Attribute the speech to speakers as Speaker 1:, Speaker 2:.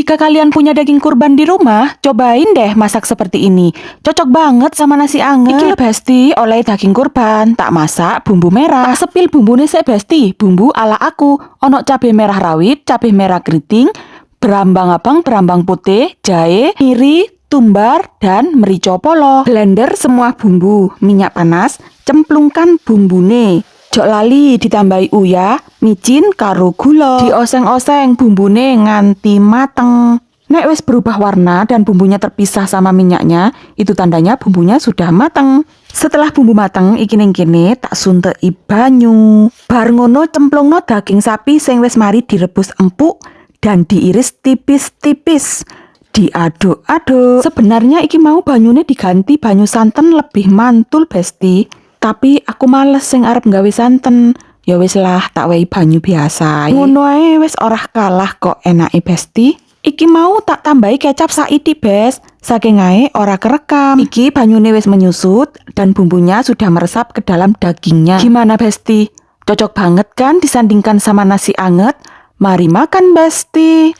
Speaker 1: Jika kalian punya daging kurban di rumah, cobain deh masak seperti ini. Cocok banget sama nasi anget. Iki lho Besti, oleh daging kurban, tak masak bumbu merah. Tak sepil bumbune sik Besti, bumbu ala aku. Ono cabai merah rawit, cabai merah keriting, berambang abang, berambang putih, jahe, miri, tumbar, dan merica polo. Blender semua bumbu, minyak panas, cemplungkan bumbune. Jok lali ditambahi uyah, micin karo gula. Dioseng-oseng bumbune nganti mateng. Nek wis berubah warna dan bumbunya terpisah sama minyaknya, itu tandanya bumbunya sudah mateng. Setelah bumbu mateng, iki ning kene tak sunteki banyu. Bar ngono cemplungno daging sapi sing wis mari direbus empuk dan diiris tipis-tipis. Diaduk-aduk. Sebenarnya iki mau banyune diganti banyu santen lebih mantul Besti. Tapi aku males sing arep nggawe santen. Ya wis lah, tak wehi banyu biasa. Ngono ae wis ora kalah kok enake Besti. Iki mau tak tambahi kecap saiki Bes. Saking ae ora kerekam. Iki banyune wis menyusut dan bumbunya sudah meresap ke dalam dagingnya. Gimana Besti? Cocok banget kan disandingkan sama nasi anget? Mari makan Besti.